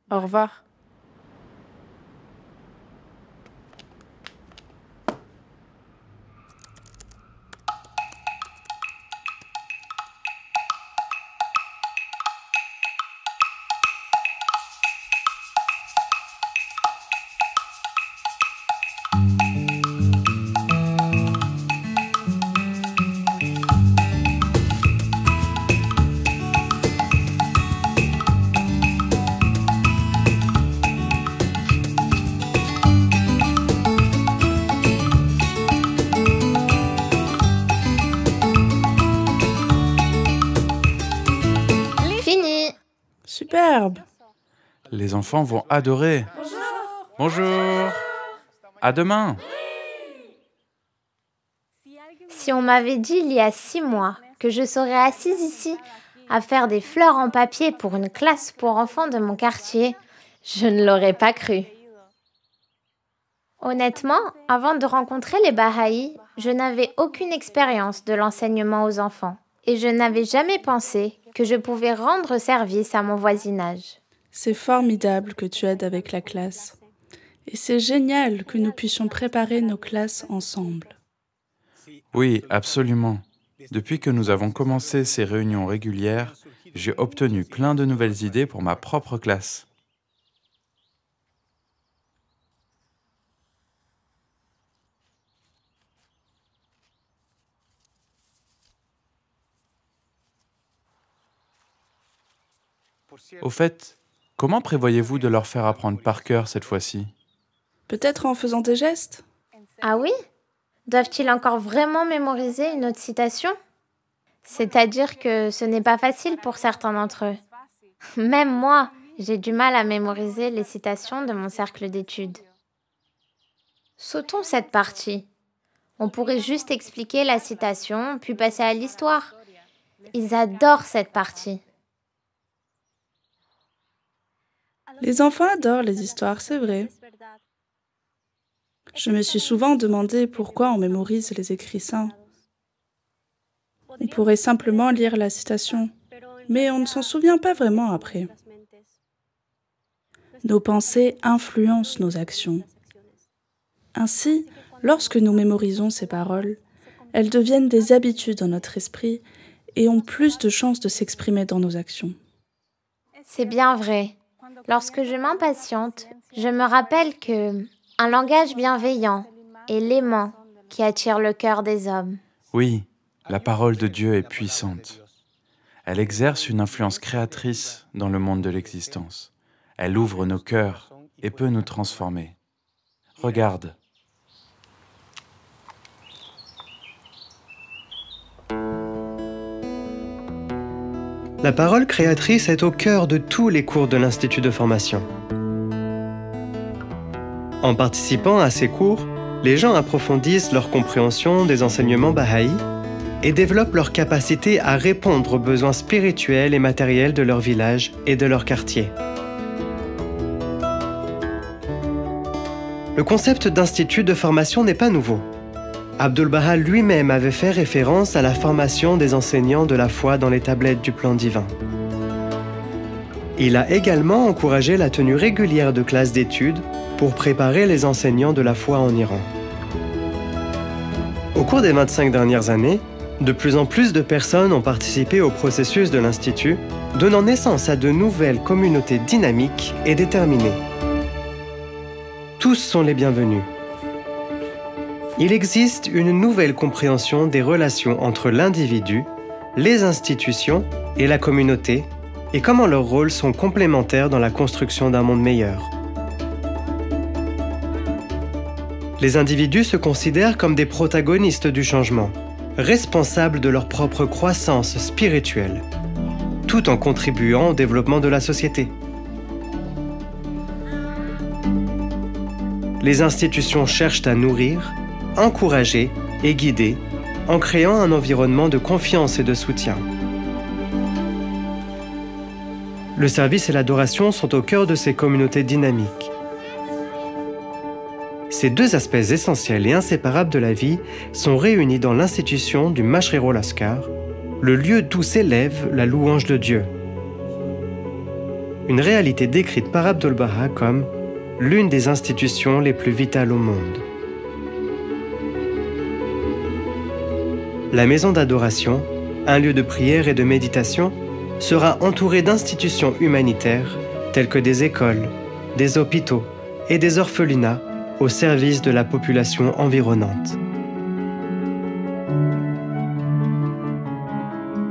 Au revoir. Superbe. Les enfants vont adorer. Bonjour. Bonjour. À demain. Si on m'avait dit il y a 6 mois que je serais assise ici à faire des fleurs en papier pour une classe pour enfants de mon quartier, je ne l'aurais pas cru. Honnêtement, avant de rencontrer les Bahaïs, je n'avais aucune expérience de l'enseignement aux enfants et je n'avais jamais pensé que je pouvais rendre service à mon voisinage. C'est formidable que tu aides avec la classe. Et c'est génial que nous puissions préparer nos classes ensemble. Oui, absolument. Depuis que nous avons commencé ces réunions régulières, j'ai obtenu plein de nouvelles idées pour ma propre classe. Au fait, comment prévoyez-vous de leur faire apprendre par cœur cette fois-ci? Peut-être en faisant des gestes? Ah oui? Doivent-ils encore vraiment mémoriser une autre citation? C'est-à-dire que ce n'est pas facile pour certains d'entre eux. Même moi, j'ai du mal à mémoriser les citations de mon cercle d'études. Sautons cette partie. On pourrait juste expliquer la citation, puis passer à l'histoire. Ils adorent cette partie. Les enfants adorent les histoires, c'est vrai. Je me suis souvent demandé pourquoi on mémorise les écrits saints. On pourrait simplement lire la citation, mais on ne s'en souvient pas vraiment après. Nos pensées influencent nos actions. Ainsi, lorsque nous mémorisons ces paroles, elles deviennent des habitudes dans notre esprit et ont plus de chances de s'exprimer dans nos actions. C'est bien vrai. Lorsque je m'impatiente, je me rappelle que un langage bienveillant est l'aimant qui attire le cœur des hommes. Oui, la parole de Dieu est puissante. Elle exerce une influence créatrice dans le monde de l'existence. Elle ouvre nos cœurs et peut nous transformer. Regarde. La parole créatrice est au cœur de tous les cours de l'Institut de formation. En participant à ces cours, les gens approfondissent leur compréhension des enseignements bahaïs et développent leur capacité à répondre aux besoins spirituels et matériels de leur village et de leur quartier. Le concept d'institut de formation n'est pas nouveau. Abdu'l-Baha lui-même avait fait référence à la formation des enseignants de la foi dans les tablettes du plan divin. Il a également encouragé la tenue régulière de classes d'études pour préparer les enseignants de la foi en Iran. Au cours des 25 dernières années, de plus en plus de personnes ont participé au processus de l'Institut, donnant naissance à de nouvelles communautés dynamiques et déterminées. Tous sont les bienvenus. Il existe une nouvelle compréhension des relations entre l'individu, les institutions et la communauté, et comment leurs rôles sont complémentaires dans la construction d'un monde meilleur. Les individus se considèrent comme des protagonistes du changement, responsables de leur propre croissance spirituelle, tout en contribuant au développement de la société. Les institutions cherchent à nourrir, encourager et guider en créant un environnement de confiance et de soutien. Le service et l'adoration sont au cœur de ces communautés dynamiques. Ces deux aspects essentiels et inséparables de la vie sont réunis dans l'institution du Mashrer al-Askar, le lieu d'où s'élève la louange de Dieu. Une réalité décrite par Abdu'l-Baha comme l'une des institutions les plus vitales au monde. La maison d'adoration, un lieu de prière et de méditation, sera entourée d'institutions humanitaires telles que des écoles, des hôpitaux et des orphelinats au service de la population environnante.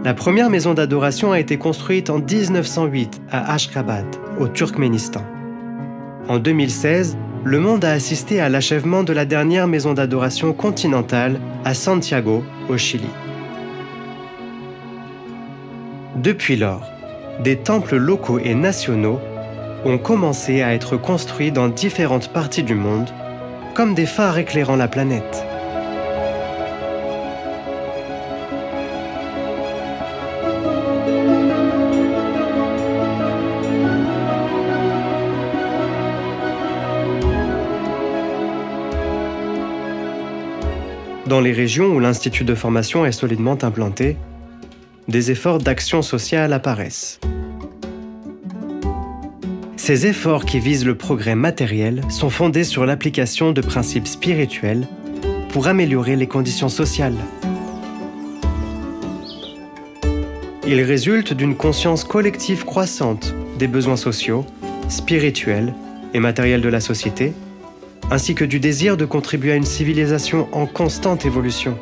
La première maison d'adoration a été construite en 1908 à Ashgabat, au Turkménistan. En 2016, le monde a assisté à l'achèvement de la dernière maison d'adoration continentale à Santiago, au Chili. Depuis lors, des temples locaux et nationaux ont commencé à être construits dans différentes parties du monde, comme des phares éclairant la planète. Dans les régions où l'Institut de formation est solidement implanté, des efforts d'action sociale apparaissent. Ces efforts qui visent le progrès matériel sont fondés sur l'application de principes spirituels pour améliorer les conditions sociales. Ils résultent d'une conscience collective croissante des besoins sociaux, spirituels et matériels de la société, ainsi que du désir de contribuer à une civilisation en constante évolution.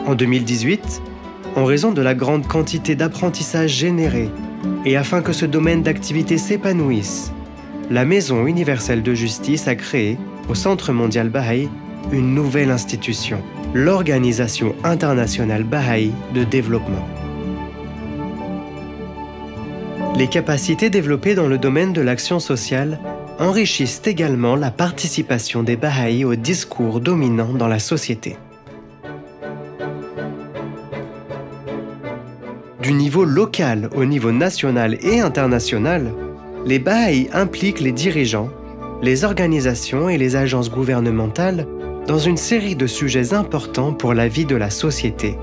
En 2018, en raison de la grande quantité d'apprentissage généré et afin que ce domaine d'activité s'épanouisse, la Maison universelle de justice a créé, au Centre mondial Baha'i, une nouvelle institution, l'Organisation internationale Baha'i de développement. Les capacités développées dans le domaine de l'action sociale enrichissent également la participation des Bahaïs au discours dominant dans la société. Du niveau local au niveau national et international, les Bahaïs impliquent les dirigeants, les organisations et les agences gouvernementales dans une série de sujets importants pour la vie de la société,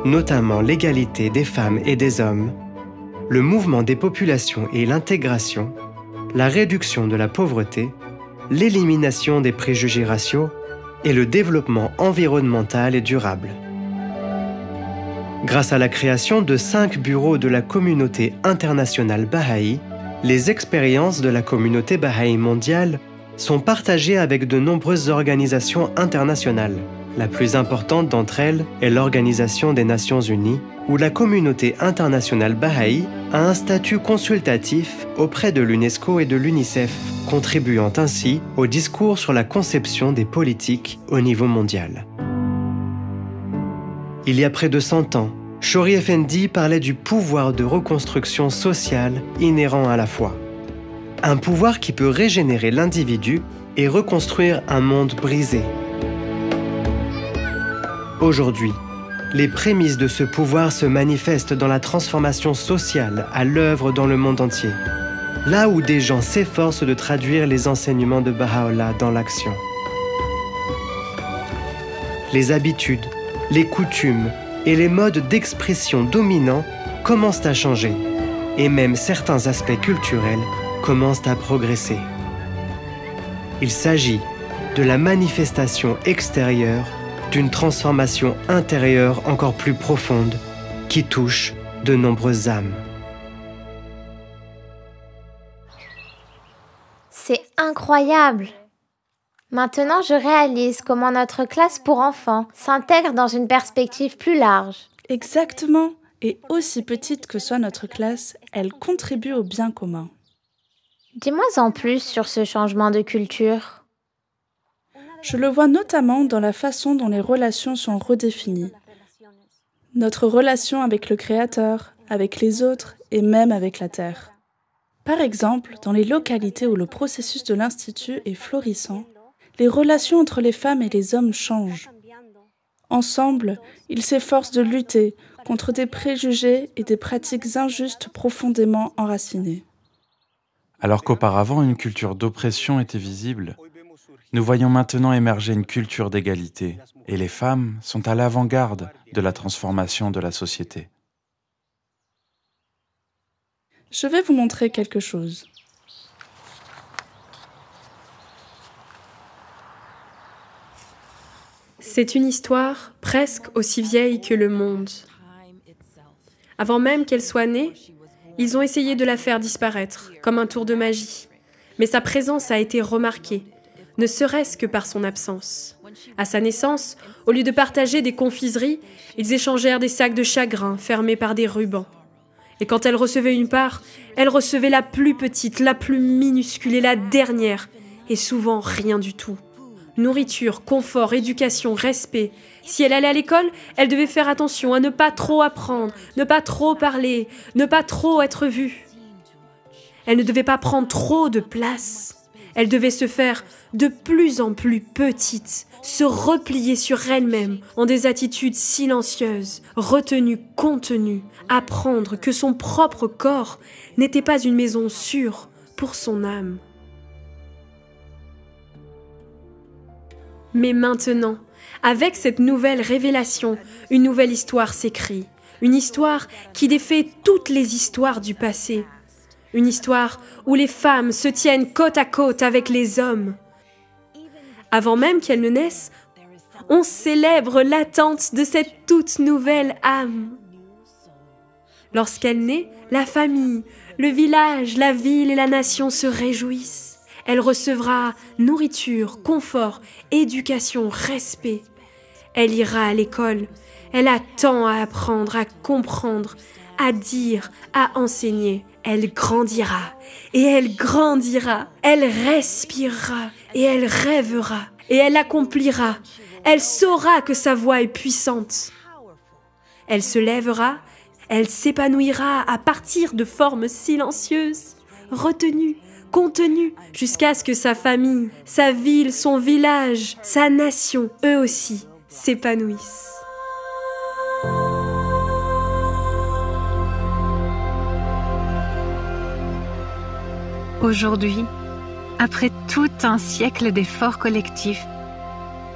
notamment l'égalité des femmes et des hommes, le mouvement des populations et l'intégration, la réduction de la pauvreté, l'élimination des préjugés raciaux et le développement environnemental et durable. Grâce à la création de 5 bureaux de la communauté internationale Baha'i, les expériences de la communauté Baha'i mondiale sont partagées avec de nombreuses organisations internationales. La plus importante d'entre elles est l'Organisation des Nations Unies, où la communauté internationale Baha'i a un statut consultatif auprès de l'UNESCO et de l'UNICEF, contribuant ainsi au discours sur la conception des politiques au niveau mondial. Il y a près de 100 ans, Shori Effendi parlait du pouvoir de reconstruction sociale inhérent à la foi. Un pouvoir qui peut régénérer l'individu et reconstruire un monde brisé. Aujourd'hui, les prémices de ce pouvoir se manifestent dans la transformation sociale à l'œuvre dans le monde entier, là où des gens s'efforcent de traduire les enseignements de Baha'u'llah dans l'action. Les habitudes, les coutumes et les modes d'expression dominants commencent à changer et même certains aspects culturels commencent à progresser. Il s'agit de la manifestation extérieure d'une transformation intérieure encore plus profonde qui touche de nombreuses âmes. C'est incroyable! Maintenant, je réalise comment notre classe pour enfants s'intègre dans une perspective plus large. Exactement. Et aussi petite que soit notre classe, elle contribue au bien commun. Dis-moi en plus sur ce changement de culture. Je le vois notamment dans la façon dont les relations sont redéfinies. Notre relation avec le Créateur, avec les autres et même avec la Terre. Par exemple, dans les localités où le processus de l'Institut est florissant, les relations entre les femmes et les hommes changent. Ensemble, ils s'efforcent de lutter contre des préjugés et des pratiques injustes profondément enracinées. Alors qu'auparavant une culture d'oppression était visible, nous voyons maintenant émerger une culture d'égalité, et les femmes sont à l'avant-garde de la transformation de la société. Je vais vous montrer quelque chose. C'est une histoire presque aussi vieille que le monde. Avant même qu'elle soit née, ils ont essayé de la faire disparaître, comme un tour de magie. Mais sa présence a été remarquée, ne serait-ce que par son absence. À sa naissance, au lieu de partager des confiseries, ils échangèrent des sacs de chagrin fermés par des rubans. Et quand elle recevait une part, elle recevait la plus petite, la plus minuscule et la dernière, et souvent rien du tout. Nourriture, confort, éducation, respect. Si elle allait à l'école, elle devait faire attention à ne pas trop apprendre, ne pas trop parler, ne pas trop être vue. Elle ne devait pas prendre trop de place. Elle devait se faire de plus en plus petite, se replier sur elle-même en des attitudes silencieuses, retenues, contenues, apprendre que son propre corps n'était pas une maison sûre pour son âme. Mais maintenant, avec cette nouvelle révélation, une nouvelle histoire s'écrit. Une histoire qui défait toutes les histoires du passé. Une histoire où les femmes se tiennent côte à côte avec les hommes. Avant même qu'elles ne naissent, on célèbre l'attente de cette toute nouvelle âme. Lorsqu'elle naît, la famille, le village, la ville et la nation se réjouissent. Elle recevra nourriture, confort, éducation, respect. Elle ira à l'école. Elle a tant à apprendre, à comprendre, à dire, à enseigner. Elle grandira et elle grandira. Elle respirera et elle rêvera et elle accomplira. Elle saura que sa voix est puissante. Elle se lèvera, elle s'épanouira à partir de formes silencieuses, retenues, contenues, jusqu'à ce que sa famille, sa ville, son village, sa nation, eux aussi, s'épanouissent. Aujourd'hui, après tout un siècle d'efforts collectifs,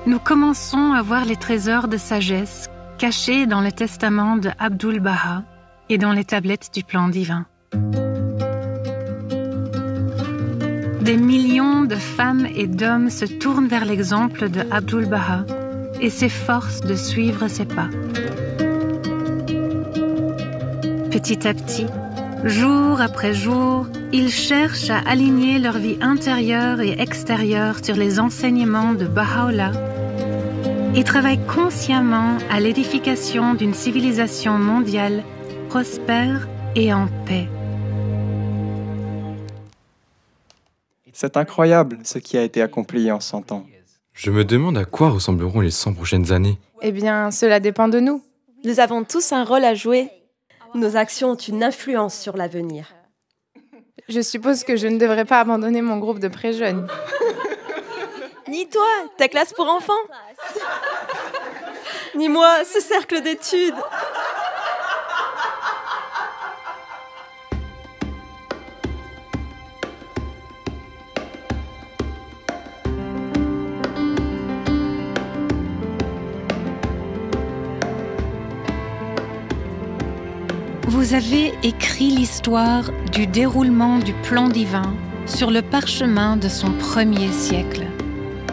nous commençons à voir les trésors de sagesse cachés dans le testament de Abdu'l-Baha et dans les tablettes du plan divin. Des millions de femmes et d'hommes se tournent vers l'exemple de Abdu'l-Baha et s'efforcent de suivre ses pas. Petit à petit, jour après jour, ils cherchent à aligner leur vie intérieure et extérieure sur les enseignements de Baha'u'llah et travaillent consciemment à l'édification d'une civilisation mondiale prospère et en paix. C'est incroyable ce qui a été accompli en 100 ans. Je me demande à quoi ressembleront les 100 prochaines années. Eh bien, cela dépend de nous. Nous avons tous un rôle à jouer. Nos actions ont une influence sur l'avenir. Je suppose que je ne devrais pas abandonner mon groupe de pré-jeunes. Ni toi, ta classe pour enfants. Ni moi, ce cercle d'études. Vous vous avez écrit l'histoire du déroulement du plan divin sur le parchemin de son premier siècle.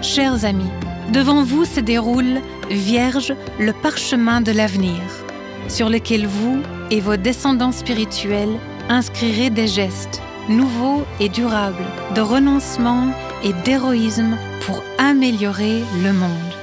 Chers amis, devant vous se déroule, vierge, le parchemin de l'avenir, sur lequel vous et vos descendants spirituels inscrirez des gestes nouveaux et durables de renoncement et d'héroïsme pour améliorer le monde.